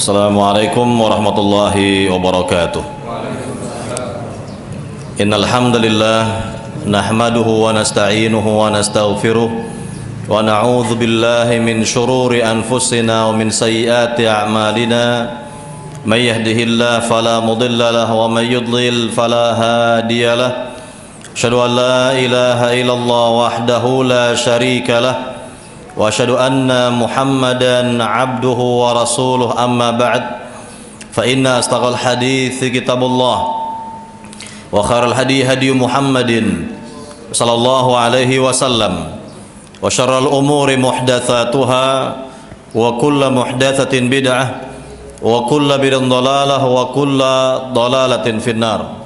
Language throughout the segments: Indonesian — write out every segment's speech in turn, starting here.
Assalamualaikum warahmatullahi wabarakatuh. Innal hamdalillah nahmaduhu wa nasta'inuhu wa nastaghfiruh wa na'udzu billahi min shururi anfusina wa min sayyiati a'malina. May yahdihillahu fala mudilla lahu wa may yudlil fala hadiya lahu. Asyhadu an la ilaha illallah wahdahu la syarika lahu wa asyhadu anna Muhammadan abduhu wa rasuluh, amma ba'd. Fa inna astaqal hadithi kitabullah wa khairal hadi hadi Muhammadin sallallahu alaihi wasallam wa syarrul umuri muhdatsatuha wa kullu muhdatsatin bid'ah wa kullu bid'atin dhalalah wa kullu dhalalatin finnar.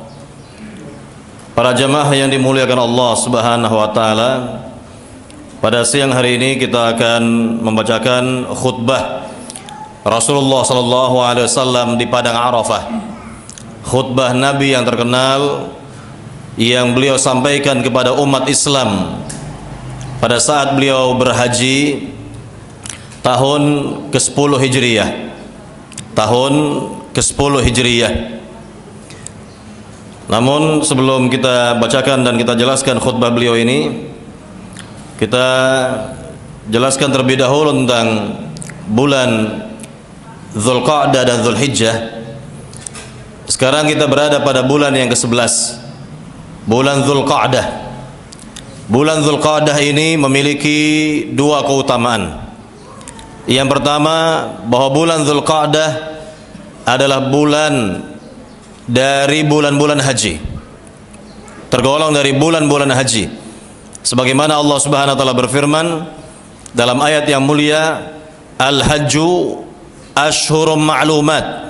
Para jamaah yang dimuliakan Allah Subhanahu wa taala, pada siang hari ini kita akan membacakan khutbah Rasulullah sallallahu alaihi wasallam di padang Arafah. Khutbah Nabi yang terkenal yang beliau sampaikan kepada umat Islam pada saat beliau berhaji tahun ke-10 Hijriyah. Tahun ke-10 Hijriyah. Namun sebelum kita bacakan dan kita jelaskan khutbah beliau ini, kita jelaskan terlebih dahulu tentang bulan Dzulqa'dah dan Dzulhijjah. Sekarang kita berada pada bulan yang ke-11, bulan Dzulqa'dah. Bulan Dzulqa'dah ini memiliki dua keutamaan. Yang pertama, bahwa bulan Dzulqa'dah adalah bulan dari bulan-bulan haji, tergolong dari bulan-bulan haji. Sebagaimana Allah Subhanahu wa taala berfirman dalam ayat yang mulia, Al-Hajju Ashhurum Ma'lumat.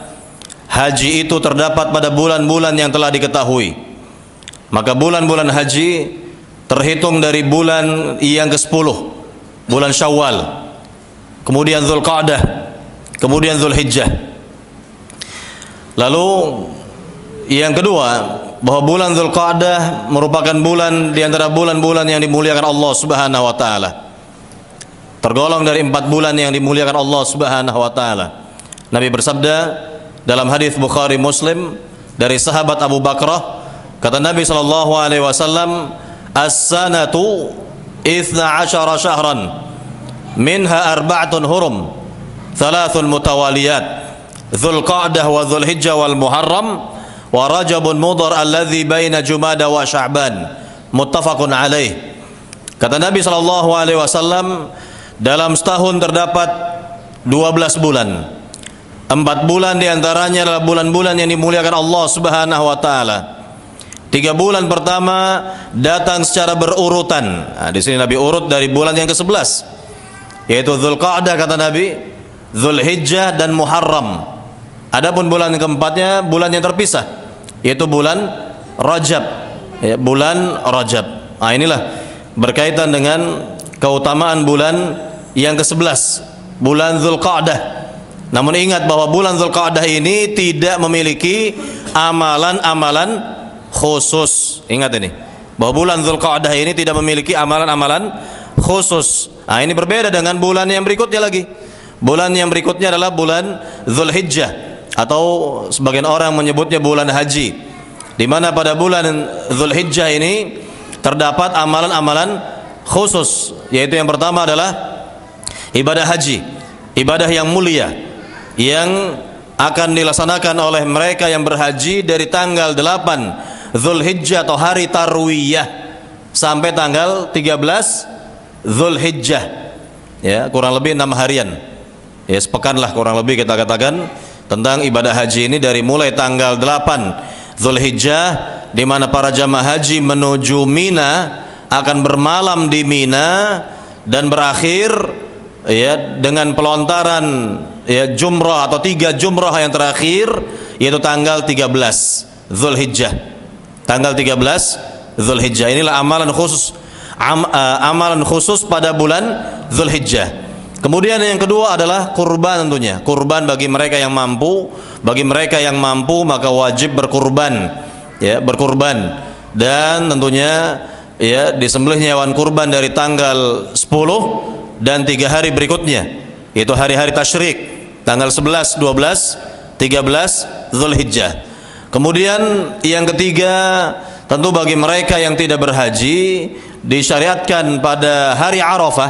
Haji itu terdapat pada bulan-bulan yang telah diketahui. Maka bulan-bulan haji terhitung dari bulan yang ke-10, bulan Syawal, kemudian Dzulqa'dah, kemudian Dzulhijjah. Lalu yang kedua, bahwa bulan Dzulqa'dah merupakan bulan di antara bulan-bulan yang dimuliakan Allah Subhanahu wa taala. Tergolong dari 4 bulan yang dimuliakan Allah Subhanahu wa taala. Nabi bersabda dalam hadis Bukhari Muslim dari sahabat Abu Bakrah, kata Nabi sallallahu alaihi wasallam, "As-sanatu 12 syahran, minha arba'atun hurum, thalathun mutawaliyat, Dzulqa'dah wa Dzulhijjah wal Muharram wa Rajabun Mudhar alladzi baina Jumada wa Sya'ban, muttafaqun alaih." Kata Nabi sallallahu alaihi wasallam, dalam setahun terdapat 12 bulan. 4 bulan diantaranya adalah bulan-bulan yang dimuliakan Allah Subhanahu wa taala. 3 bulan pertama datang secara berurutan. Nah, di sini Nabi urut dari bulan yang ke-11, yaitu Dzulqa'dah kata Nabi, Dzulhijjah dan Muharram. Adapun bulan keempatnya bulan yang terpisah, yaitu bulan Rajab, ya, bulan Rajab. Nah, inilah berkaitan dengan keutamaan bulan yang ke-11, bulan Dzulqa'dah. Namun ingat bahwa bulan Dzulqa'dah ini tidak memiliki amalan-amalan khusus. Ingat ini, bahwa bulan Dzulqa'dah ini tidak memiliki amalan-amalan khusus. Nah, ini berbeda dengan bulan yang berikutnya lagi. Bulan yang berikutnya adalah bulan Dzulhijjah, atau sebagian orang menyebutnya bulan haji, di mana pada bulan Dzulhijjah ini terdapat amalan-amalan khusus, yaitu yang pertama adalah ibadah haji, ibadah yang mulia yang akan dilaksanakan oleh mereka yang berhaji dari tanggal 8 Dzulhijjah atau hari Tarwiyah sampai tanggal 13 Dzulhijjah, ya, kurang lebih 6 harian, ya, sepekan lah kurang lebih kita katakan tentang ibadah haji ini, dari mulai tanggal 8 Dzulhijjah, di mana para jamaah haji menuju Mina, akan bermalam di Mina dan berakhir, ya, dengan pelontaran, ya, jumrah atau 3 jumrah yang terakhir, yaitu tanggal 13 Dzulhijjah. Tanggal 13 Dzulhijjah inilah amalan khusus, amalan khusus pada bulan Dzulhijjah. Kemudian yang kedua adalah kurban, tentunya kurban bagi mereka yang mampu. Bagi mereka yang mampu maka wajib berkurban, ya, berkurban, dan tentunya, ya, disembelihnya hewan kurban dari tanggal 10 dan 3 hari berikutnya, yaitu hari-hari tasyrik, Tanggal 11, 12, 13 Zulhijjah. Kemudian yang ketiga, tentu bagi mereka yang tidak berhaji disyariatkan pada hari Arafah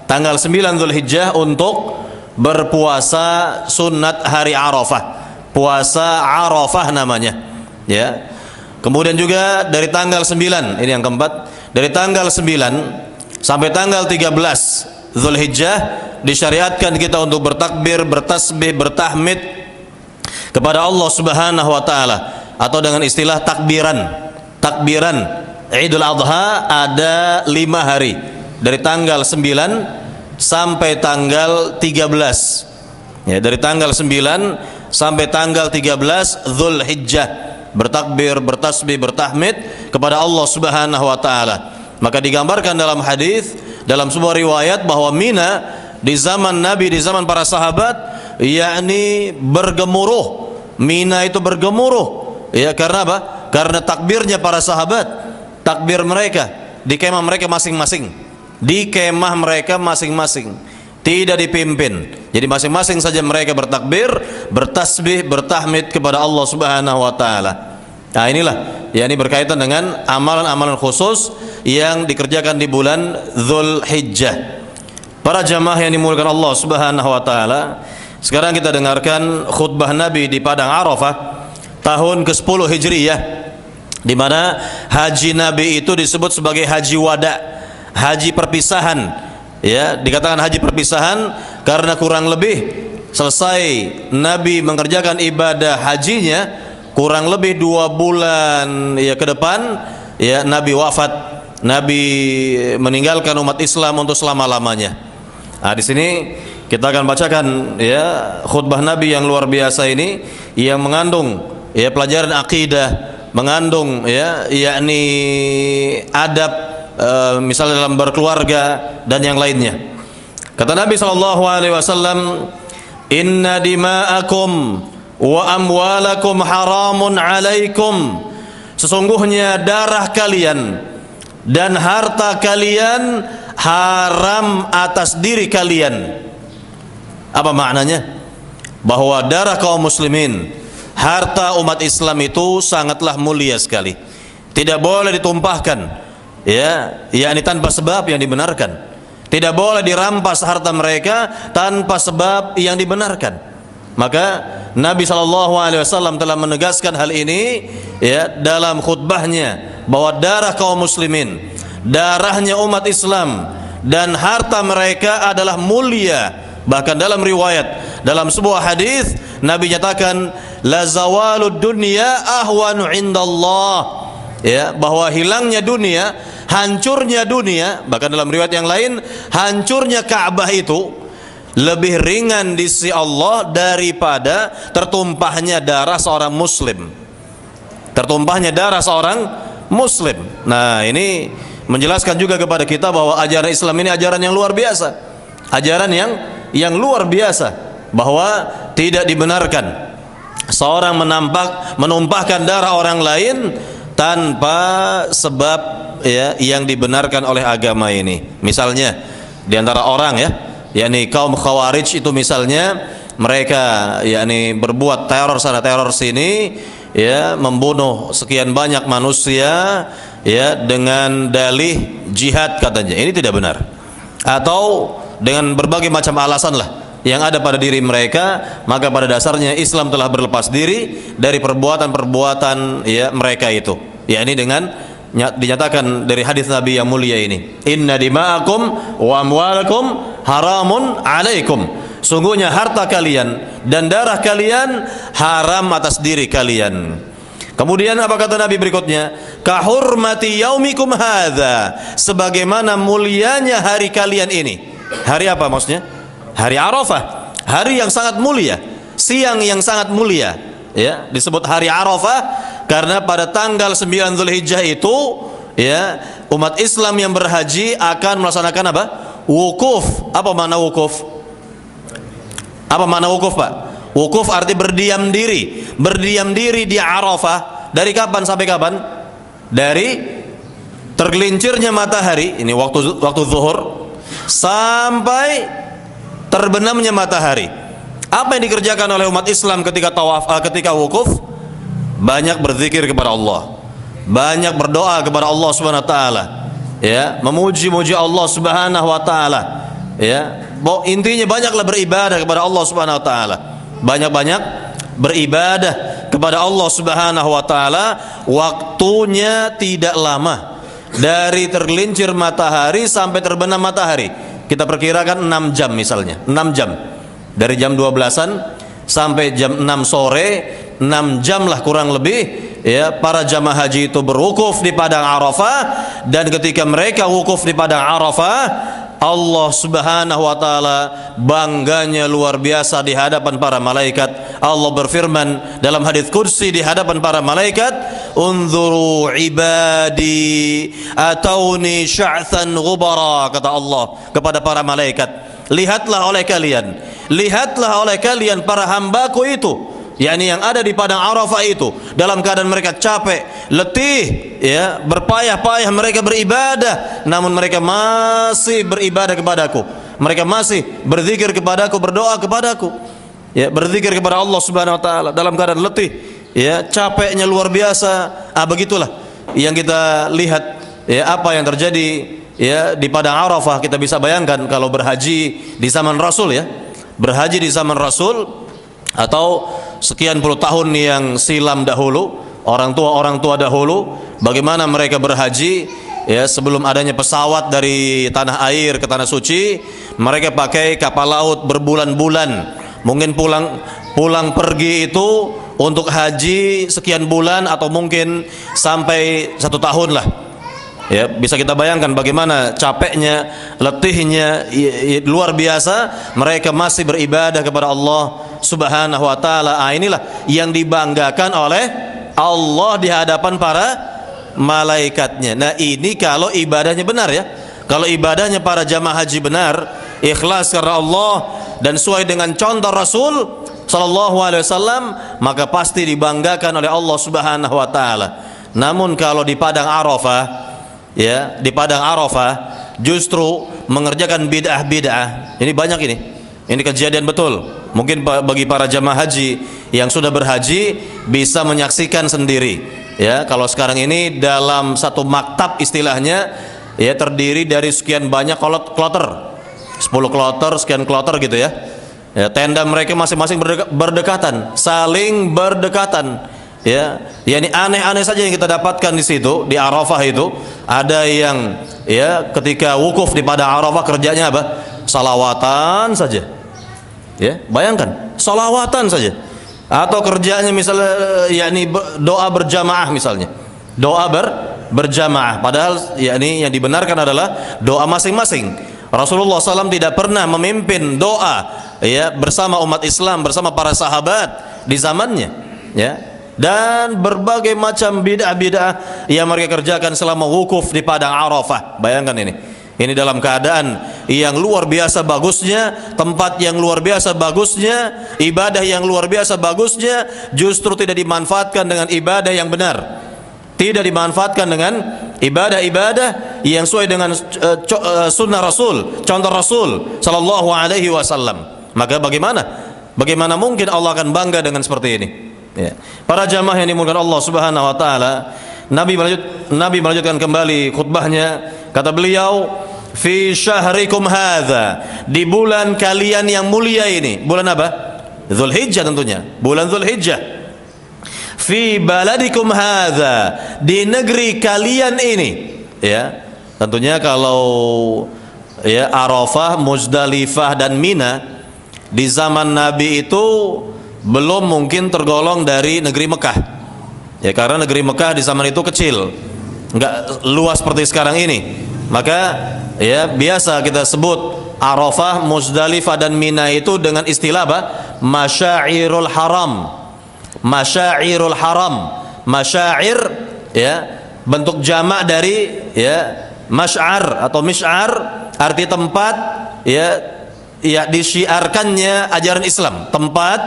tanggal 9 Zulhijjah untuk berpuasa sunat hari Arafah. Puasa Arafah namanya, ya. Kemudian juga dari tanggal 9, ini yang keempat, dari tanggal 9 sampai tanggal 13 Zulhijjah disyariatkan kita untuk bertakbir, bertasbih, bertahmid kepada Allah Subhanahu wa taala, atau dengan istilah takbiran. Takbiran Idul Adha ada 5 hari, dari tanggal 9 sampai tanggal 13. Ya, dari tanggal 9 sampai tanggal 13 Zulhijjah bertakbir, bertasbih, bertahmid kepada Allah Subhanahu wa taala. Maka digambarkan dalam hadis, dalam sebuah riwayat, bahwa Mina di zaman Nabi, di zaman para sahabat, yakni bergemuruh. Mina itu bergemuruh, ya, karena apa? Karena takbirnya para sahabat, takbir mereka di kemah mereka masing-masing, di kemah mereka masing-masing, tidak dipimpin. Jadi masing-masing saja mereka bertakbir, bertasbih, bertahmid kepada Allah Subhanahu wa taala. Nah, inilah yakni berkaitan dengan amalan-amalan khusus yang dikerjakan di bulan Zulhijjah. Para jamaah yang dimuliakan Allah Subhanahu wa taala, sekarang kita dengarkan khutbah Nabi di padang Arafah tahun ke-10 Hijriyah, di mana haji Nabi itu disebut sebagai haji wada, haji perpisahan. Ya, dikatakan haji perpisahan karena kurang lebih selesai Nabi mengerjakan ibadah hajinya, kurang lebih 2 bulan ya ke depan, ya, Nabi wafat. Nabi meninggalkan umat Islam untuk selama-lamanya. Nah, di sini kita akan bacakan ya khutbah Nabi yang luar biasa ini, yang mengandung ya pelajaran akidah, mengandung ya yakni adab, misalnya dalam berkeluarga dan yang lainnya. Kata Nabi SAW, inna dima'akum wa amwalakum haramun alaikum, sesungguhnya darah kalian dan harta kalian haram atas diri kalian. Apa maknanya? Bahwa darah kaum muslimin, harta umat Islam itu sangatlah mulia sekali, tidak boleh ditumpahkan, ya, yakni tanpa sebab yang dibenarkan. Tidak boleh dirampas harta mereka tanpa sebab yang dibenarkan. Maka Nabi SAW telah menegaskan hal ini ya dalam khutbahnya, bahwa darah kaum muslimin, darahnya umat Islam dan harta mereka adalah mulia. Bahkan dalam riwayat, dalam sebuah hadis, Nabi nyatakan la zawalud dunya ahwanu indallah, ya, bahwa hilangnya dunia, hancurnya dunia, bahkan dalam riwayat yang lain, hancurnya Ka'bah itu lebih ringan di sisi Allah daripada tertumpahnya darah seorang muslim. Tertumpahnya darah seorang muslim. Nah, ini menjelaskan juga kepada kita bahwa ajaran Islam ini ajaran yang luar biasa. Ajaran yang luar biasa, bahwa tidak dibenarkan seorang menumpahkan darah orang lain tanpa sebab ya yang dibenarkan oleh agama ini. Misalnya di antara orang ya, yakni kaum Khawarij itu misalnya, mereka yakni berbuat teror sana teror sini, ya, membunuh sekian banyak manusia ya dengan dalih jihad katanya. Ini tidak benar. Atau dengan berbagai macam alasan lah yang ada pada diri mereka, maka pada dasarnya Islam telah berlepas diri dari perbuatan-perbuatan ya mereka itu. Ya, ini dengan dinyatakan dari hadis Nabi yang mulia ini, inna dima'akum wa amwalakum haramun alaikum, sungguhnya harta kalian dan darah kalian haram atas diri kalian. Kemudian apa kata Nabi berikutnya? Kahurmati yaumikum hadza, sebagaimana mulianya hari kalian ini. Hari apa maksudnya? Hari Arafah, hari yang sangat mulia, siang yang sangat mulia, ya, disebut hari Arafah karena pada tanggal 9 Zulhijjah itu ya umat Islam yang berhaji akan melaksanakan apa? Wukuf. Apa makna wukuf? Apa makna wukuf, Pak? Wukuf arti berdiam diri. Berdiam diri di Arafah dari kapan sampai kapan? Dari tergelincirnya matahari, ini waktu zuhur, sampai terbenamnya matahari. Apa yang dikerjakan oleh umat Islam ketika tawaf, ketika wukuf? Banyak berzikir kepada Allah, banyak berdoa kepada Allah Subhanahu wa taala, ya, memuji-muji Allah Subhanahu wa taala, ya. Intinya banyaklah beribadah kepada Allah Subhanahu wa taala. Banyak-banyak beribadah kepada Allah Subhanahu wa taala. Waktunya tidak lama. Dari tergelincir matahari sampai terbenam matahari, kita perkirakan 6 jam misalnya, 6 jam. Dari jam 12-an sampai jam 6 sore, 6 jam lah kurang lebih, ya, para jamaah haji itu berwukuf di padang Arafah. Dan ketika mereka wukuf di padang Arafah, Allah Subhanahu wa taala bangganya luar biasa di hadapan para malaikat. Allah berfirman dalam hadits qudsi di hadapan para malaikat, "Unzuru ibadi atauni sya'than ghubara," kata Allah kepada para malaikat, lihatlah oleh kalian para hambaku itu, yakni yang ada di padang Arafah itu, dalam keadaan mereka capek, letih, ya, berpayah-payah mereka beribadah, namun mereka masih beribadah kepadaku, mereka masih berzikir kepadaku, berdoa kepadaku, ya, berzikir kepada Allah Subhanahu wa taala dalam keadaan letih, ya, capeknya luar biasa. Begitulah yang kita lihat, ya, apa yang terjadi, ya, di padang Arafah. Kita bisa bayangkan kalau berhaji di zaman Rasul, ya, berhaji di zaman Rasul atau sekian puluh tahun yang silam dahulu, orang tua dahulu, bagaimana mereka berhaji, ya, sebelum adanya pesawat dari tanah air ke tanah suci, mereka pakai kapal laut berbulan-bulan. Mungkin pulang pergi itu untuk haji sekian bulan atau mungkin sampai 1 tahun lah. Ya, bisa kita bayangkan bagaimana capeknya, letihnya, luar biasa. Mereka masih beribadah kepada Allah Subhanahu wa taala. Inilah yang dibanggakan oleh Allah di hadapan para malaikatnya. Nah, ini kalau ibadahnya benar, ya. Kalau ibadahnya para jamaah haji benar, ikhlas karena Allah dan sesuai dengan contoh Rasul sallallahu alaihi wasallam, maka pasti dibanggakan oleh Allah Subhanahu wa taala. Namun kalau di padang Arafah, ya, di padang Arafah justru mengerjakan bid'ah-bid'ah. Ini banyak ini. Ini kejadian betul. Mungkin bagi para jamaah haji yang sudah berhaji bisa menyaksikan sendiri. Ya, kalau sekarang ini dalam satu maktab istilahnya, ya, terdiri dari sekian banyak kloter. 10 kloter, sekian kloter gitu, ya. Ya, tenda mereka masing-masing berdekatan, saling berdekatan. Ya, yakni aneh-aneh saja yang kita dapatkan di situ, di Arafah itu. Ada yang, ya, ketika wukuf di padang Arafah kerjanya apa? Salawatan saja. Ya, bayangkan, salawatan saja. Atau kerjanya misalnya, yakni doa berjamaah misalnya. Doa berjamaah, padahal yakni yang dibenarkan adalah doa masing-masing. Rasulullah SAW tidak pernah memimpin doa, ya, bersama umat Islam, bersama para sahabat di zamannya, ya. Dan berbagai macam bid'ah-bid'ah yang mereka kerjakan selama wukuf di padang Arafah. Bayangkan ini dalam keadaan yang luar biasa bagusnya, tempat yang luar biasa bagusnya, ibadah yang luar biasa bagusnya, justru tidak dimanfaatkan dengan ibadah yang benar, tidak dimanfaatkan dengan ibadah-ibadah yang sesuai dengan sunnah Rasul, contoh Rasul sallallahu alaihi wasallam. Maka bagaimana mungkin Allah akan bangga dengan seperti ini, ya. Para jamaah yang dimuliakan Allah Subhanahu wa taala, Nabi melanjutkan kembali khutbahnya, kata beliau, fi syahrikum hadza, di bulan kalian yang mulia ini. Bulan apa? Dzulhijjah tentunya, bulan Dzulhijjah. Fi baladikum hadza, di negeri kalian ini, ya. Tentunya kalau, ya, Arafah, Muzdalifah dan Mina di zaman Nabi itu belum mungkin tergolong dari negeri Mekah, ya, karena negeri Mekah di zaman itu kecil, enggak luas seperti sekarang ini. Maka, ya, biasa kita sebut Arafah, Muzdalifah dan Mina itu dengan istilah apa? Masyairul Haram. Masyairul Haram. Masyair, ya, bentuk jamak dari, ya, masy'ar atau misy'ar, arti tempat, ya, disyiarkannya ajaran Islam, tempat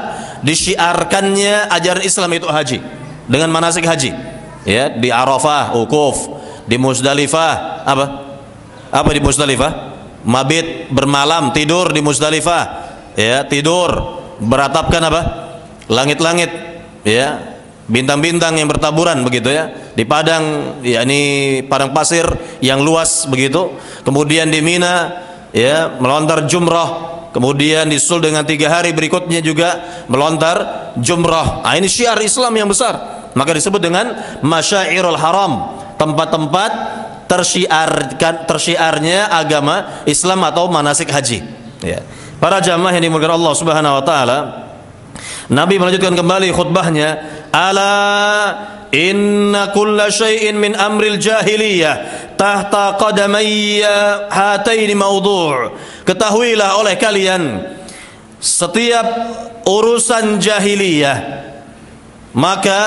disyiarkannya ajaran Islam itu haji dengan manasik haji, ya. Di Arafah wukuf, di Muzdalifah apa di Muzdalifah? Mabit, bermalam, tidur di Muzdalifah, ya, tidur, beratapkan apa? Langit-langit, ya, bintang-bintang yang bertaburan begitu ya, di padang, yakni padang pasir yang luas begitu. Kemudian di Mina, ya, melontar jumrah. Kemudian disusul dengan 3 hari berikutnya juga melontar jumrah. Ini syiar Islam yang besar. Maka disebut dengan Masyairul Haram, tempat-tempat tersyiarnya agama Islam atau manasik haji. Ya. Para jamaah yang dimuliakan Allah Subhanahu wa taala, Nabi melanjutkan kembali khutbahnya, ala inna kulla syai'in min amril jahiliyah tahta qadamayya hataini mawdu'. Ketahuilah oleh kalian, setiap urusan jahiliyah maka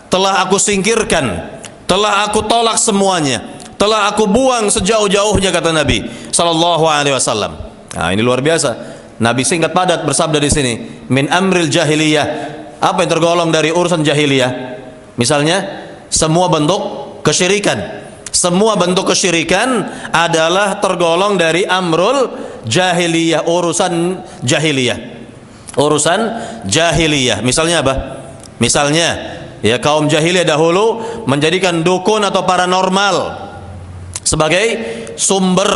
telah aku singkirkan, telah aku tolak semuanya, telah aku buang sejauh-jauhnya, kata Nabi sallallahu alaihi wasallam. Nah, ini luar biasa. Nabi singkat padat bersabda di sini, min amril jahiliyah. Apa yang tergolong dari urusan jahiliyah? Misalnya, semua bentuk kesyirikan. Semua bentuk kesyirikan adalah tergolong dari amrul jahiliyah, urusan jahiliyah. Urusan jahiliyah. Misalnya apa? Misalnya, ya, kaum jahiliyah dahulu menjadikan dukun atau paranormal sebagai sumber,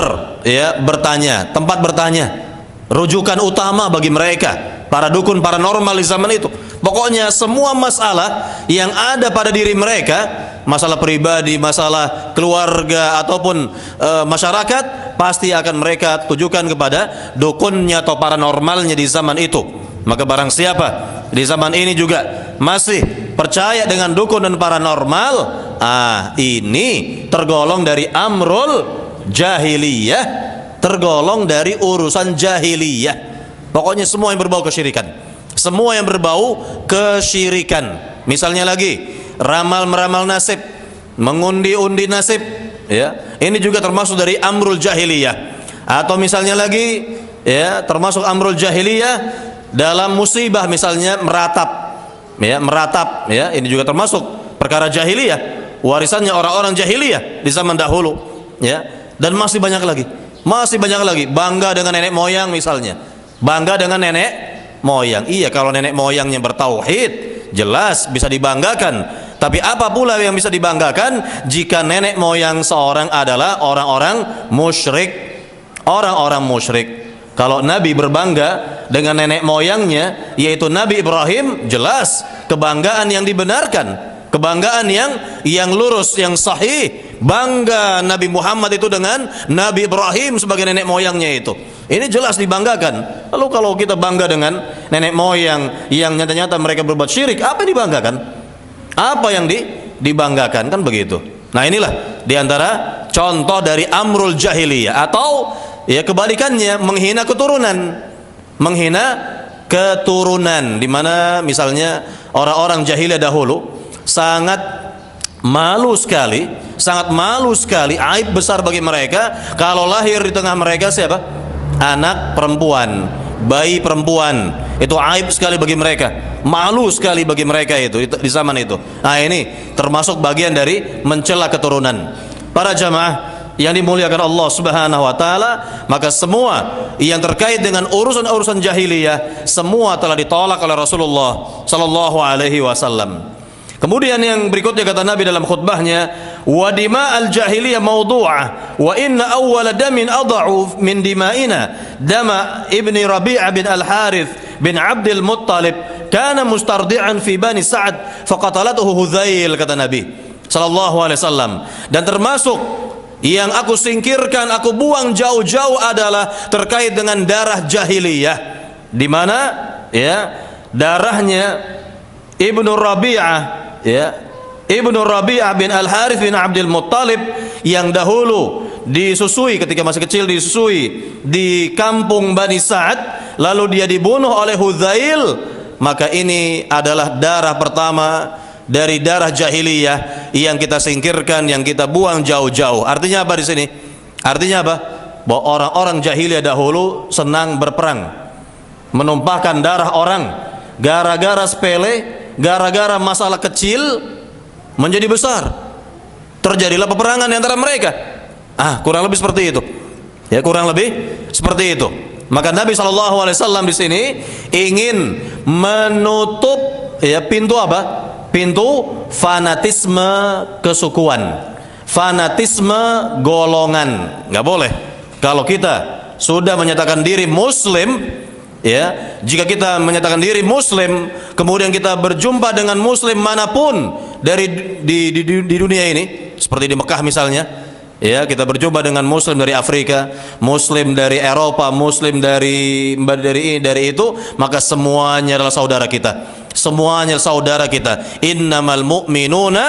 ya, bertanya, tempat bertanya, rujukan utama bagi mereka, para dukun paranormal di zaman itu. Pokoknya semua masalah yang ada pada diri mereka, masalah pribadi, masalah keluarga ataupun masyarakat, pasti akan mereka tujukan kepada dukunnya atau paranormalnya di zaman itu. Maka barang siapa di zaman ini juga masih percaya dengan dukun dan paranormal, ini tergolong dari amrul jahiliyah, tergolong dari urusan jahiliyah. Pokoknya semua yang berbau kesyirikan, semua yang berbau kesyirikan. Misalnya lagi, ramal-meramal nasib, mengundi-undi nasib, ya, ini juga termasuk dari amrul jahiliyah. Atau misalnya lagi, ya, termasuk amrul jahiliyah dalam musibah, misalnya meratap, ya, meratap, ya, ini juga termasuk perkara jahiliyah, warisannya orang-orang jahiliyah di zaman dahulu, ya. Dan masih banyak lagi, bangga dengan nenek moyang misalnya, bangga dengan nenek moyang. Iya, kalau nenek moyangnya bertauhid, jelas bisa dibanggakan. Tapi apa pula yang bisa dibanggakan jika nenek moyang seorang adalah orang-orang musyrik? Orang-orang musyrik. Kalau Nabi berbangga dengan nenek moyangnya, yaitu Nabi Ibrahim, jelas kebanggaan yang dibenarkan, kebanggaan yang lurus, yang sahih. Bangga Nabi Muhammad itu dengan Nabi Ibrahim sebagai nenek moyangnya itu. Ini jelas dibanggakan. Lalu kalau kita bangga dengan nenek moyang yang nyata-nyata mereka berbuat syirik, apa yang dibanggakan? Apa yang dibanggakan? Kan begitu. Nah, inilah diantara contoh dari amrul jahiliyah, atau ya kebalikannya, menghina keturunan. Menghina keturunan, di mana misalnya orang-orang jahiliyah dahulu sangat malu sekali, aib besar bagi mereka kalau lahir di tengah mereka siapa? Anak perempuan, bayi perempuan. Itu aib sekali bagi mereka, malu sekali bagi mereka itu di zaman itu. Nah, ini termasuk bagian dari mencela keturunan. Para jamaah yang dimuliakan Allah Subhanahu wa taala, maka semua yang terkait dengan urusan-urusan jahiliyah semua telah ditolak oleh Rasulullah sallallahu alaihi wasallam. Kemudian yang berikutnya kata Nabi dalam khutbahnya, wa dima'al jahiliyah mawdu'ah wa inna awwala damin adha'u min dima'ina dama ibni Rabi'ah bin al-Harith bin Abdul Muttalib kana mustardi'an fi Bani Sa'ad faqatalatuhu Hudzail, kata Nabi sallallahu alaihi wasallam. Dan termasuk yang aku singkirkan, aku buang jauh-jauh adalah terkait dengan darah jahiliyah, di mana, ya, darahnya Ibnu Rabi'ah, ya, Ibnu Rabi'ah bin Al-Harith bin Abdul Muttalib yang dahulu disusui, ketika masih kecil disusui di kampung Bani Sa'ad, lalu dia dibunuh oleh Hudzail. Maka ini adalah darah pertama dari darah jahiliyah yang kita singkirkan, yang kita buang jauh-jauh. Artinya apa di sini? Artinya apa? Bahwa orang-orang jahiliyah dahulu senang berperang, menumpahkan darah orang, gara-gara sepele, gara-gara masalah kecil menjadi besar. Terjadilah peperangan di antara mereka. Kurang lebih seperti itu. Ya, kurang lebih seperti itu. Maka Nabi SAW di sini ingin menutup ya pintu apa? Pintu fanatisme kesukuan, fanatisme golongan. Nggak boleh. Kalau kita sudah menyatakan diri Muslim, ya, jika kita menyatakan diri Muslim, kemudian kita berjumpa dengan Muslim manapun di dunia ini, seperti di Mekah misalnya. Ya, kita berjumpa dengan Muslim dari Afrika, Muslim dari Eropa, Muslim dari itu, maka semuanya adalah saudara kita. Semuanya saudara kita. Innamal mu'minuna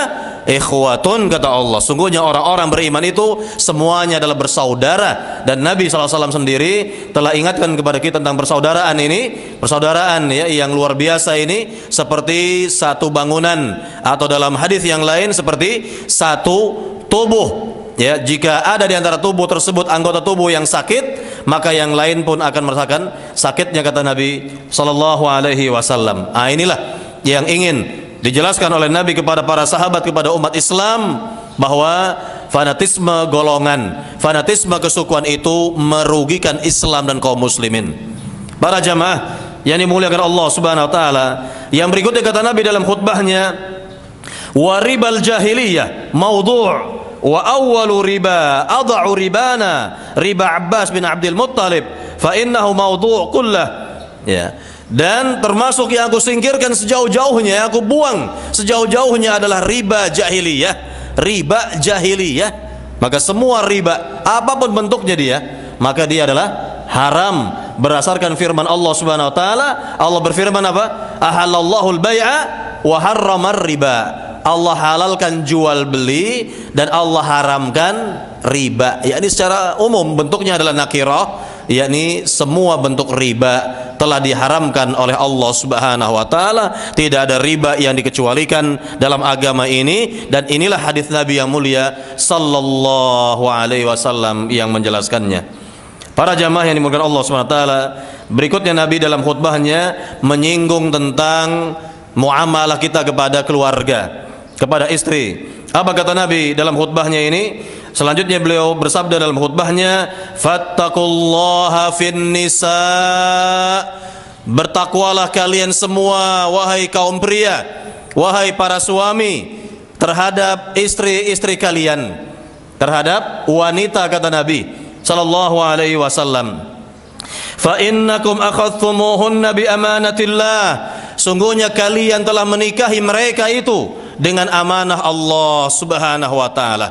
ikhwatun, kata Allah. Sungguhnya orang-orang beriman itu semuanya adalah bersaudara. Dan Nabi SAW sendiri telah ingatkan kepada kita tentang persaudaraan ini, persaudaraan ya yang luar biasa ini, seperti satu bangunan, atau dalam hadis yang lain seperti satu tubuh. Ya, jika ada di antara tubuh tersebut anggota tubuh yang sakit, maka yang lain pun akan merasakan sakitnya, kata Nabi sallallahu alaihi wasallam. Inilah yang ingin dijelaskan oleh Nabi kepada para sahabat, kepada umat Islam, bahwa fanatisme golongan, fanatisme kesukuan itu merugikan Islam dan kaum muslimin. Para jamaah yang dimuliakan Allah Subhanahu wa taala, yang berikutnya kata Nabi dalam khutbahnya, waribal jahiliyah maudhu' wa awwalu riba ad'u ribana riba Abbas bin Abdul Muttalib fa innahu maudhu' kullah. Ya, dan termasuk yang aku singkirkan sejauh-jauhnya, aku buang sejauh-jauhnya adalah riba jahiliyah. Riba jahiliyah, maka semua riba apapun bentuknya dia, maka dia adalah haram berdasarkan firman Allah Subhanahu wa taala. Allah berfirman apa? Ahallallahu al-bai'a wa harramar riba. Allah halalkan jual beli dan Allah haramkan riba. Yakni secara umum bentuknya adalah nakirah, yakni semua bentuk riba telah diharamkan oleh Allah Subhanahu wa taala. Tidak ada riba yang dikecualikan dalam agama ini, dan inilah hadis Nabi yang mulia sallallahu alaihi wasallam yang menjelaskannya. Para jamaah yang dimuliakan Allah Subhanahu wa taala, berikutnya Nabi dalam khutbahnya menyinggung tentang muamalah kita kepada keluarga, kepada istri. Apa kata Nabi dalam khutbahnya ini? Selanjutnya beliau bersabda dalam khutbahnya, fattaqullaha fin nisa. Bertakwalah kalian semua wahai kaum pria, wahai para suami, terhadap istri-istri kalian, terhadap wanita, kata Nabi sallallahu alaihi wasallam. Fa innakum akhadhtumuhunna bi amanatillah. Sungguhnya kalian telah menikahi mereka itu dengan amanah Allah Subhanahu wa taala.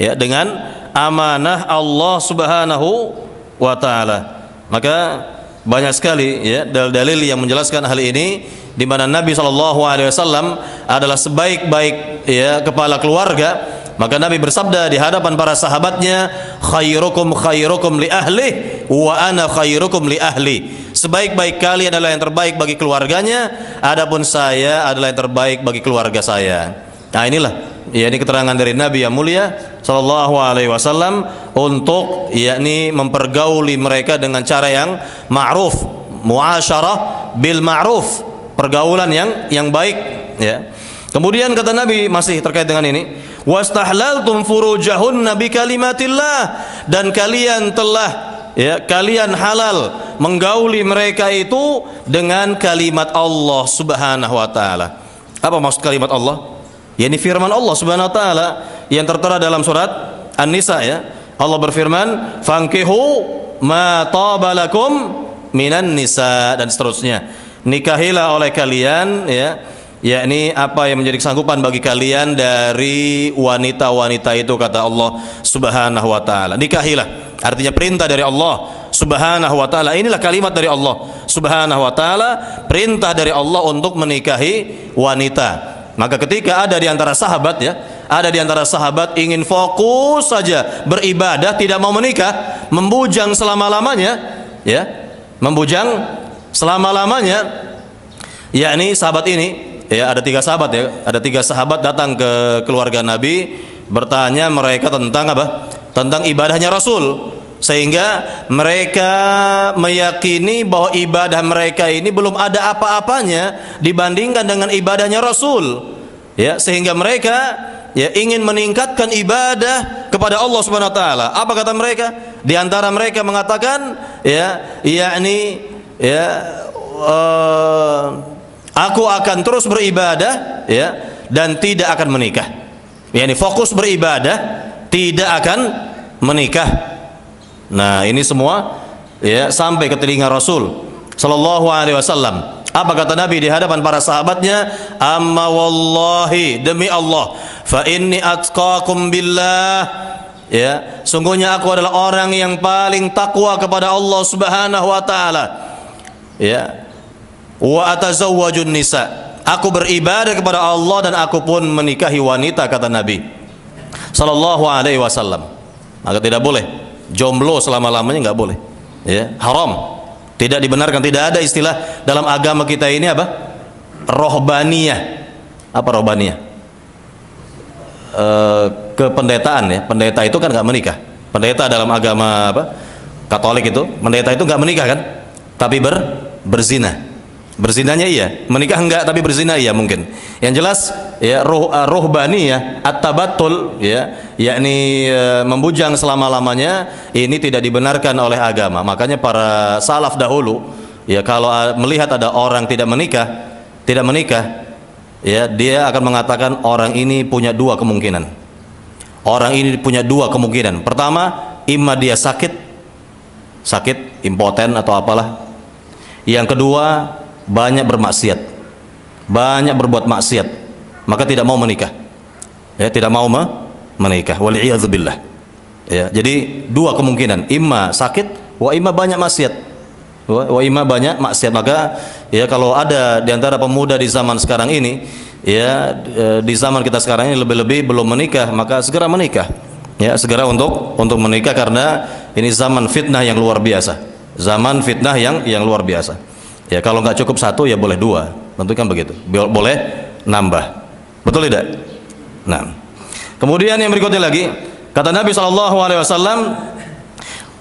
Ya, dengan amanah Allah Subhanahu wa taala. Maka banyak sekali ya dalil-dalil yang menjelaskan hal ini, di mana Nabi sallallahu alaihi wasallam adalah sebaik-baik ya kepala keluarga. Maka Nabi bersabda di hadapan para sahabatnya, khairukum khairukum li ahli wa ana khairukum li ahli. Sebaik-baik kalian adalah yang terbaik bagi keluarganya, adapun saya adalah yang terbaik bagi keluarga saya. Nah, inilah ya, ini keterangan dari Nabi yang mulia sallallahu alaihi wasallam untuk yakni mempergauli mereka dengan cara yang ma'ruf, muasyarah bil ma'ruf, pergaulan yang baik ya. Kemudian kata Nabi masih terkait dengan ini, wastahlaltum furujahunna bi kalimatillah, dan kalian telah ya kalian halal menggauli mereka itu dengan kalimat Allah Subhanahu wa taala. Apa maksud kalimat Allah? yakni firman Allah Subhanahu wa taala yang tertera dalam surat An-Nisa ya. Allah berfirman, "Fankihu ma taba lakum minan nisa," dan seterusnya. Nikahilah oleh kalian ya, yakni apa yang menjadi kesanggupan bagi kalian dari wanita-wanita itu, kata Allah Subhanahu wa taala. Nikahilah, artinya perintah dari Allah Subhanahu wa taala. Inilah kalimat dari Allah Subhanahu wa taala, perintah dari Allah untuk menikahi wanita. Maka ketika ada di antara sahabat ya, ada di antara sahabat ingin fokus saja beribadah, tidak mau menikah, membujang selama-lamanya ya, membujang selama-lamanya, yakni sahabat ini ya, ada tiga sahabat ya, ada tiga sahabat datang ke keluarga Nabi bertanya mereka tentang apa? Tentang ibadahnya Rasul, sehingga mereka meyakini bahwa ibadah mereka ini belum ada apa-apanya dibandingkan dengan ibadahnya Rasul ya, sehingga mereka ya ingin meningkatkan ibadah kepada Allah Subhanahu wa taala. Apa kata mereka? Di antara mereka mengatakan, ya, yakni ya aku akan terus beribadah ya dan tidak akan menikah. Yani fokus beribadah, tidak akan menikah. Nah, ini semua ya sampai ke telinga Rasul sallallahu alaihi wasallam. Apa kata Nabi di hadapan para sahabatnya? Amma wallahi, demi Allah, fa inni atqakum billah, ya, sungguhnya aku adalah orang yang paling takwa kepada Allah Subhanahu wa taala. Ya. Wa atazawwajun nisa, aku beribadah kepada Allah dan aku pun menikahi wanita, kata Nabi sallallahu alaihi wasallam. Maka tidak boleh jomblo selama-lamanya, enggak boleh. Ya, haram. Tidak dibenarkan, tidak ada istilah dalam agama kita ini apa? Rohbaniyah. Apa rohbaniyah? Kependetaan ya. Pendeta itu kan nggak menikah. Pendeta dalam agama apa? Katolik itu, pendeta itu nggak menikah kan? Tapi berzina. Berzinanya iya, menikah enggak, tapi berzina iya mungkin. Yang jelas ya ruhbaniyah at-tabattul ya, yakni membujang selama-lamanya, ini tidak dibenarkan oleh agama. Makanya para salaf dahulu ya kalau melihat ada orang tidak menikah ya, dia akan mengatakan orang ini punya dua kemungkinan. Orang ini punya dua kemungkinan. Pertama, imma dia sakit, impoten atau apalah. Yang kedua, banyak bermaksiat, banyak berbuat maksiat, maka tidak mau menikah. Ya, tidak mau menikah. Wal'iyadzubillah. Ya, jadi dua kemungkinan, imma sakit, wa imma banyak maksiat. Wa imma banyak maksiat. Maka ya kalau ada di antara pemuda di zaman sekarang ini, ya di zaman kita sekarang ini lebih-lebih belum menikah, maka segera menikah. Ya, segera untuk menikah karena ini zaman fitnah yang luar biasa. Zaman fitnah yang luar biasa. Ya, kalau nggak cukup satu ya boleh dua, tentu kan begitu. Boleh nambah, betul tidak? Nah, kemudian yang berikutnya lagi kata Nabi SAW,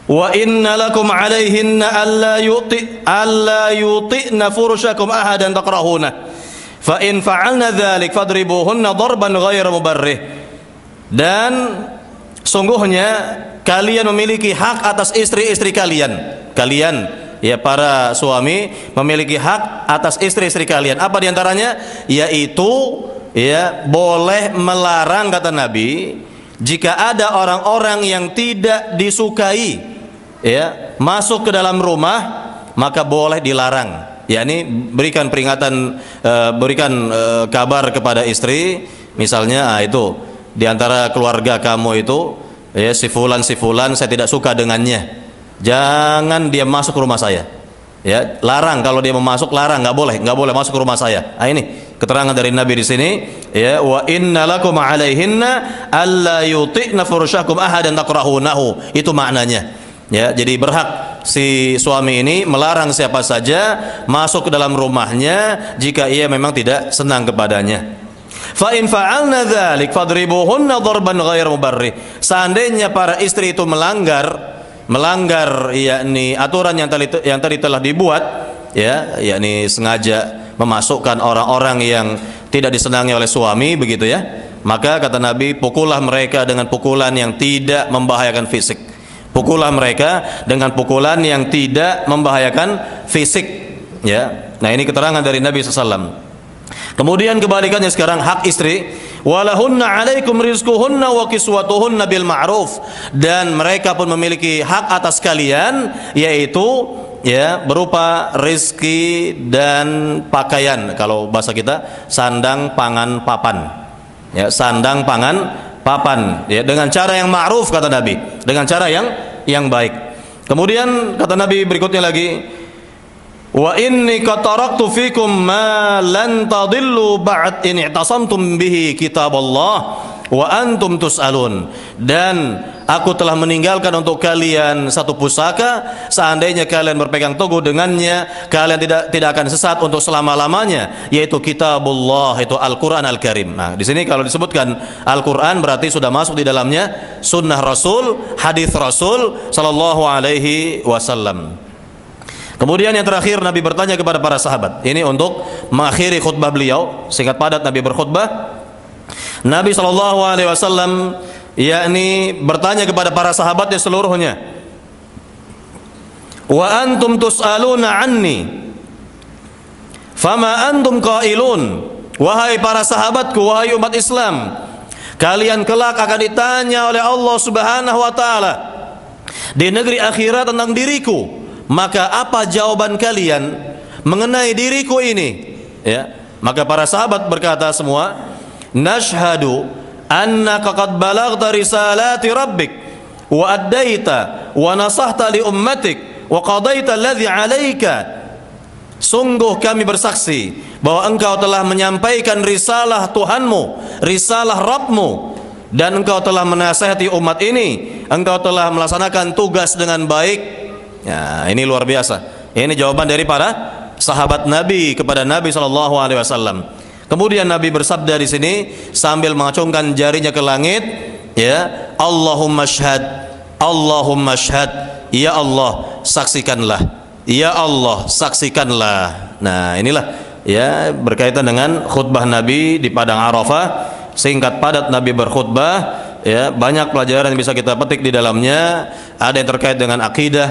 wa inna lakum alaihinna alla yuti'na furushakum ahadan takrahuna, fa in fa'alna dzalik fadribuhunna darban ghayra mubarrih. Dan sungguhnya kalian memiliki hak atas istri-istri kalian. Ya, para suami memiliki hak atas istri-istri kalian. Apa diantaranya? Yaitu ya boleh melarang, kata Nabi, jika ada orang-orang yang tidak disukai ya masuk ke dalam rumah, maka boleh dilarang. yakni berikan peringatan, berikan kabar kepada istri, misalnya itu di antara keluarga kamu itu ya si fulan saya tidak suka dengannya, jangan dia masuk ke rumah saya. Ya, larang, kalau dia mau masuk larang, nggak boleh masuk ke rumah saya. Nah, ini keterangan dari Nabi di sini, ya, wa inna lakum alaihinna alla yuti'na furushakum ahadan takrahunahu. Itu maknanya. Ya, jadi berhak si suami ini melarang siapa saja masuk ke dalam rumahnya jika ia memang tidak senang kepadanya. Fa in fa'alna dzalik fadribuhunna darban ghairu mubarrih. Seandainya para istri itu melanggar yakni aturan yang tadi telah dibuat, ya, yakni sengaja memasukkan orang-orang yang tidak disenangi oleh suami, begitu ya, maka kata Nabi, pukullah mereka dengan pukulan yang tidak membahayakan fisik. Pukullah mereka dengan pukulan yang tidak membahayakan fisik, ya. Nah, ini keterangan dari Nabi SAW. Kemudian kebalikannya sekarang, hak istri, walahunna alaikum rizquhunna wa kiswatuhunna bil ma'ruf, dan mereka pun memiliki hak atas kalian, yaitu ya berupa rizki dan pakaian. Kalau bahasa kita sandang pangan papan, ya, sandang pangan papan, ya, dengan cara yang ma'ruf, kata Nabi, dengan cara yang baik. Kemudian kata Nabi berikutnya lagi, wa inni qataraktu fikum ma lan tadillu ba'd in i'tasamtum bihi kitaballah wa antum tus'alun, dan aku telah meninggalkan untuk kalian satu pusaka, seandainya kalian berpegang teguh dengannya kalian tidak akan sesat untuk selama-lamanya, yaitu kitabullah, itu Al-Qur'an Al-Karim. Nah, di sini kalau disebutkan Al-Qur'an berarti sudah masuk di dalamnya sunnah Rasul, hadis Rasul sallallahu alaihi wasallam. Kemudian yang terakhir, Nabi bertanya kepada para sahabat. Ini untuk mengakhiri khutbah beliau, singkat padat Nabi berkhutbah. Nabi SAW yakni bertanya kepada para sahabatnya seluruhnya, wa antum tus'aluna anni fama antum qailun. Wahai para sahabatku, wahai umat Islam, kalian kelak akan ditanya oleh Allah Subhanahu wa taala di negeri akhirat tentang diriku, maka apa jawaban kalian mengenai diriku ini? Ya, maka para sahabat berkata semua, nashhadu annaka qad balaghta risalati rabbik wa addaita wa nasahta li ummatik wa qadaita alladhi 'alaika. Sungguh kami bersaksi bahwa engkau telah menyampaikan risalah Tuhanmu, risalah Rabbmu, dan engkau telah menasihati umat ini, engkau telah melaksanakan tugas dengan baik. Ya, ini luar biasa. Ini jawaban dari para sahabat Nabi kepada Nabi SAW. Kemudian Nabi bersabda di sini sambil mengacungkan jarinya ke langit, ya, Allahumma syhad, Allahumma syhad, ya Allah saksikanlah, ya Allah saksikanlah. Nah, inilah ya berkaitan dengan khutbah Nabi di padang Arafah. Singkat padat Nabi berkhutbah, ya, banyak pelajaran yang bisa kita petik di dalamnya. Ada yang terkait dengan akidah,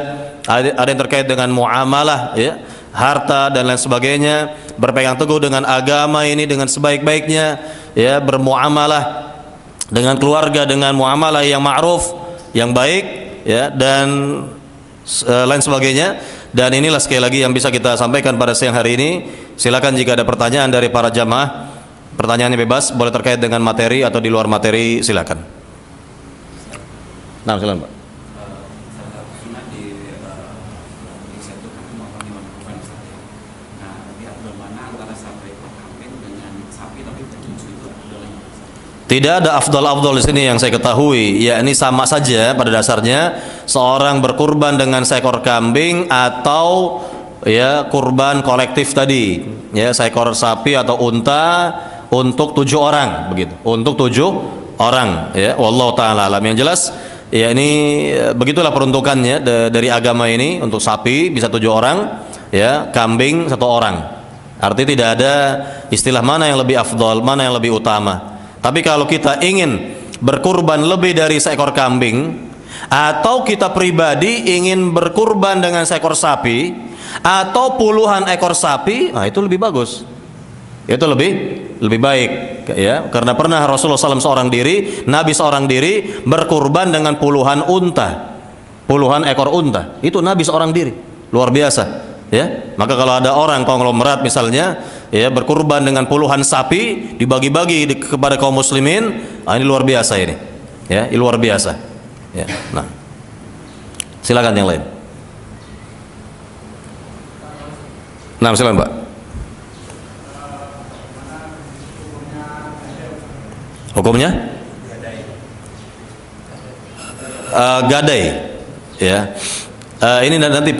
ada yang terkait dengan muamalah, ya, harta dan lain sebagainya. Berpegang teguh dengan agama ini dengan sebaik-baiknya, ya, bermuamalah dengan keluarga dengan muamalah yang ma'ruf, yang baik, ya, dan lain sebagainya. Dan inilah sekali lagi yang bisa kita sampaikan pada siang hari ini. Silakan jika ada pertanyaan dari para jamaah, pertanyaannya bebas, boleh terkait dengan materi atau di luar materi, silakan. Nah, silakan Pak. Tidak ada afdal-afdal di sini yang saya ketahui, yakni sama saja pada dasarnya seorang berkurban dengan seekor kambing atau ya kurban kolektif tadi, ya, seekor sapi atau unta untuk 7 orang begitu, untuk 7 orang, ya, wallahu taala alam. Yang jelas ya ini begitulah peruntukannya dari agama ini. Untuk sapi bisa 7 orang, ya, kambing 1 orang. Artinya tidak ada istilah mana yang lebih afdal, mana yang lebih utama. Tapi kalau kita ingin berkurban lebih dari seekor kambing, atau kita pribadi ingin berkurban dengan seekor sapi atau puluhan ekor sapi, nah itu lebih bagus. Itu lebih baik, ya, karena pernah Rasulullah SAW seorang diri, Nabi seorang diri berkurban dengan puluhan unta, puluhan ekor unta. Itu Nabi seorang diri, luar biasa. Ya, maka kalau ada orang konglomerat misalnya, ya, berkurban dengan puluhan sapi dibagi-bagi kepada kaum muslimin, nah ini luar biasa ini, ya, ini luar biasa, ya. Nah, silakan yang lain. Nah, silakan Pak. Hukumnya? Gadai, ya. Ini nanti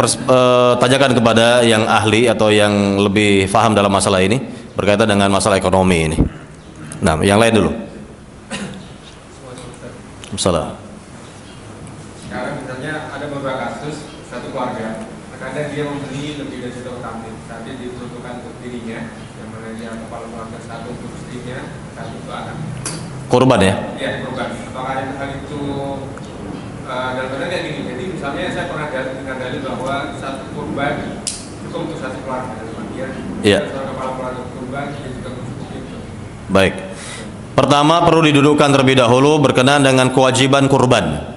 tanyakan kepada yang ahli atau yang lebih paham dalam masalah ini berkaitan dengan masalah ekonomi ini. Nah, yang lain dulu. Salam. Sekarang misalnya ada beberapa kasus satu keluarga, terkadang dia membeli lebih dari 1 kambing, tapi diperuntukkan untuk dirinya, yang mana dia kepala keluarga, 1 untuk istrinya, 1 untuk anak. Kurban ya? Iya, kurban. Apakah hal itu dalam benar kayak gini? Jadi misalnya saya pernah dengar dalil bahwa 1 kurban cukup untuk 1 keluarga, dalam artian seorang kepala keluarga kurban dia juga mencukupi itu. Baik. Pertama perlu didudukkan terlebih dahulu berkenaan dengan kewajiban kurban.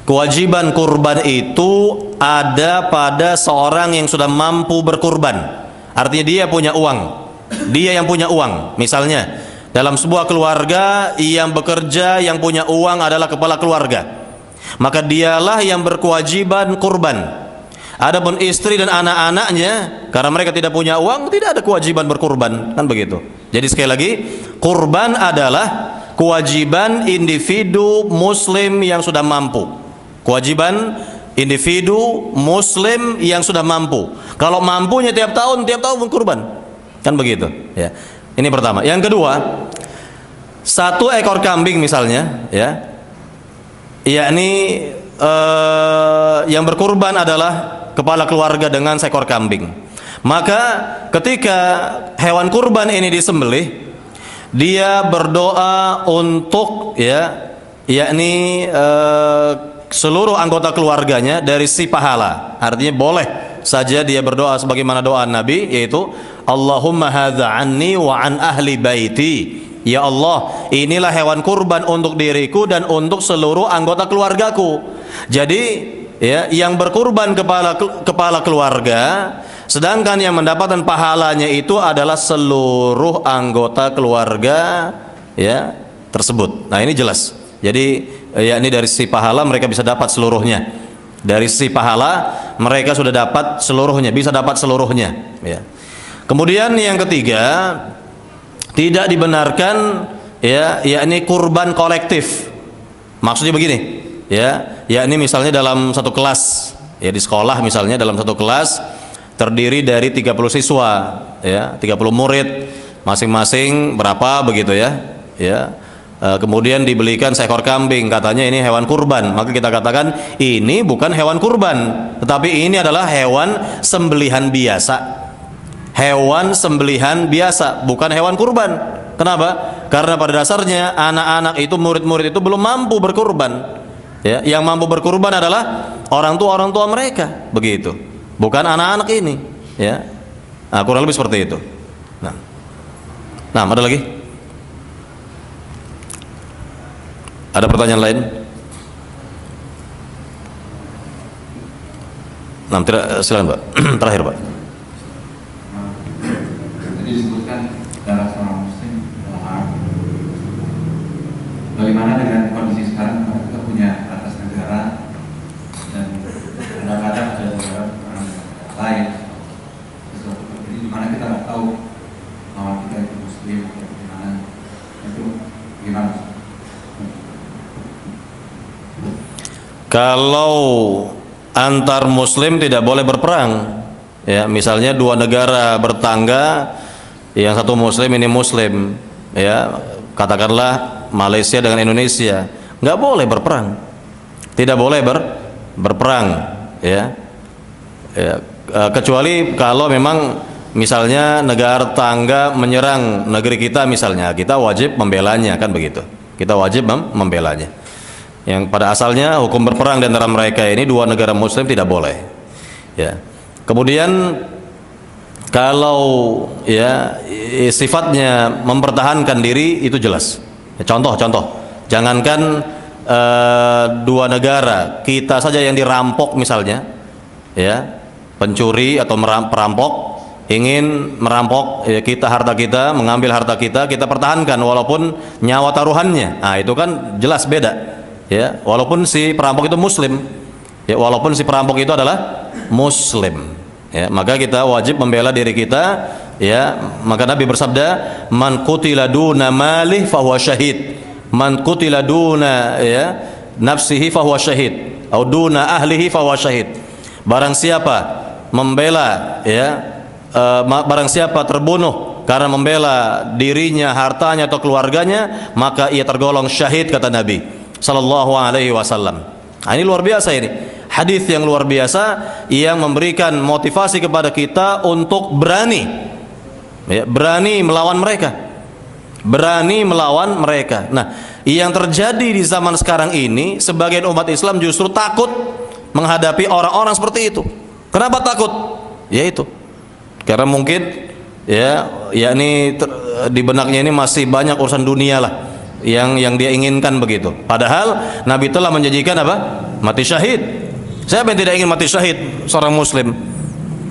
Kewajiban kurban itu ada pada seorang yang sudah mampu berkurban. Artinya dia punya uang. Dia yang punya uang. Misalnya dalam sebuah keluarga yang bekerja, yang punya uang adalah kepala keluarga, maka dialah yang berkewajiban kurban. Adapun istri dan anak-anaknya, karena mereka tidak punya uang, tidak ada kewajiban berkurban, kan begitu. Jadi sekali lagi, kurban adalah kewajiban individu muslim yang sudah mampu. Kewajiban individu muslim yang sudah mampu. Kalau mampunya tiap tahun berkurban, kan begitu, ya. Ini pertama. Yang kedua, 1 ekor kambing misalnya, ya, yakni yang berkurban adalah kepala keluarga dengan seekor kambing. Maka ketika hewan kurban ini disembelih, dia berdoa untuk, ya, yakni seluruh anggota keluarganya dari si pahala. Artinya boleh saja dia berdoa sebagaimana doa Nabi, yaitu Allahumma hadza anni wa an ahli baiti. Ya Allah, inilah hewan kurban untuk diriku dan untuk seluruh anggota keluargaku. Jadi ya, yang berkurban kepala keluarga, sedangkan yang mendapatkan pahalanya itu adalah seluruh anggota keluarga ya tersebut. Nah, ini jelas. Jadi ya, ini dari sisi pahala mereka bisa dapat seluruhnya. Dari sisi pahala mereka sudah dapat seluruhnya, bisa dapat seluruhnya ya. Kemudian yang ketiga, tidak dibenarkan ya, yakni kurban kolektif. Maksudnya begini, ya, yakni misalnya dalam satu kelas, ya di sekolah misalnya dalam satu kelas terdiri dari 30 siswa, ya, 30 murid, masing-masing berapa begitu ya. Ya. Kemudian dibelikan seekor kambing, katanya ini hewan kurban. Maka kita katakan ini bukan hewan kurban, tetapi ini adalah hewan sembelihan biasa. Hewan sembelihan biasa, bukan hewan kurban. Kenapa? Karena pada dasarnya anak-anak itu, murid-murid itu belum mampu berkurban. Ya, yang mampu berkurban adalah orang tua mereka, begitu. Bukan anak-anak ini. Ya, nah, kurang lebih seperti itu. Nah, ada lagi? Ada pertanyaan lain? Nah, silakan Pak. Terakhir Pak. Disebutkan darah seorang muslim bagaimana dengan kondisi sekarang kita punya atas negara dan kadang-kadang ada negara lain seperti ini, dimana kita nggak tahu bahwa kita itu muslim atau gimana, itu gimana? Kalau antar muslim tidak boleh berperang ya, misalnya dua negara bertangga, yang satu muslim, ini muslim ya, katakanlah Malaysia dengan Indonesia, nggak boleh berperang, tidak boleh berperang ya. Ya, kecuali kalau memang misalnya negara tetangga menyerang negeri kita misalnya, kita wajib membelanya, kan begitu, kita wajib membelanya. Yang pada asalnya hukum berperang di antara mereka ini dua negara muslim tidak boleh ya. Kemudian kalau ya sifatnya mempertahankan diri itu jelas. Contoh, jangankan dua negara, kita saja yang dirampok misalnya, ya, pencuri atau perampok ingin merampok ya, harta kita, mengambil harta kita pertahankan walaupun nyawa taruhannya. Nah, itu kan jelas beda, ya. Walaupun si perampok itu muslim, ya, walaupun si perampok itu adalah muslim. Ya, maka kita wajib membela diri kita ya. Maka Nabi bersabda, man qutila duna malih fahuwa syahid, man qutila duna ya nafsihi fahuwa syahid, atau duna ahlihi fahuwa syahid. Barang siapa membela ya, barang siapa terbunuh karena membela dirinya, hartanya atau keluarganya, maka ia tergolong syahid, kata Nabi sallallahu alaihi wasallam. Nah, ini luar biasa ini. Hadis yang luar biasa yang memberikan motivasi kepada kita untuk berani ya, berani melawan mereka, berani melawan mereka. Nah, yang terjadi di zaman sekarang ini, sebagian umat Islam justru takut menghadapi orang-orang seperti itu. Kenapa takut? Yaitu karena mungkin ya, yakni di benaknya ini masih banyak urusan dunia lah yang dia inginkan begitu. Padahal Nabi telah menjanjikan apa? Mati syahid. Siapa yang tidak ingin mati syahid seorang muslim?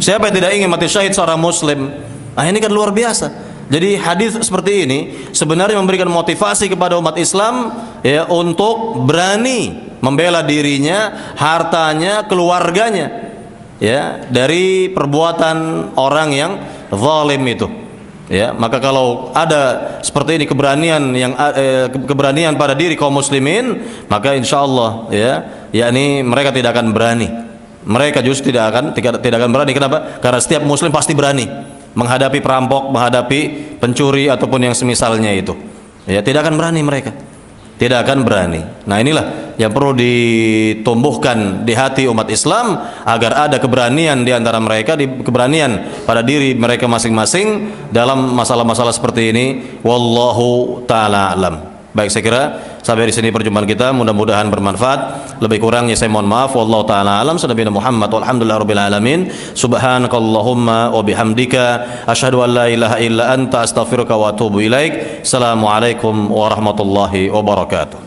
Siapa yang tidak ingin mati syahid seorang muslim? Nah, ini kan luar biasa. Jadi hadis seperti ini sebenarnya memberikan motivasi kepada umat Islam ya, untuk berani membela dirinya, hartanya, keluarganya ya, dari perbuatan orang yang zalim itu. Ya, maka kalau ada seperti ini keberanian pada diri kaum muslimin, maka insyaallah ya, yakni mereka tidak akan berani. Mereka justru tidak akan berani. Kenapa? Karena setiap muslim pasti berani menghadapi perampok, menghadapi pencuri ataupun yang semisalnya itu. Ya, tidak akan berani mereka. Tidak akan berani. Nah, inilah yang perlu ditumbuhkan di hati umat Islam agar ada keberanian di antara mereka, keberanian pada diri mereka masing-masing dalam masalah-masalah seperti ini. Wallahu taala alam. Baik, saya kira Sampai di sini perjumpaan kita, mudah-mudahan bermanfaat. Lebih kurangnya saya mohon maaf. Wallahu taala alam. Sallallahu Muhammad walhamdulillahirabbil alamin. Subhanakallahumma wa bihamdika asyhadu an la ilaha illa anta astaghfiruka wa atubu ilaik. Assalamualaikum warahmatullahi wabarakatuh.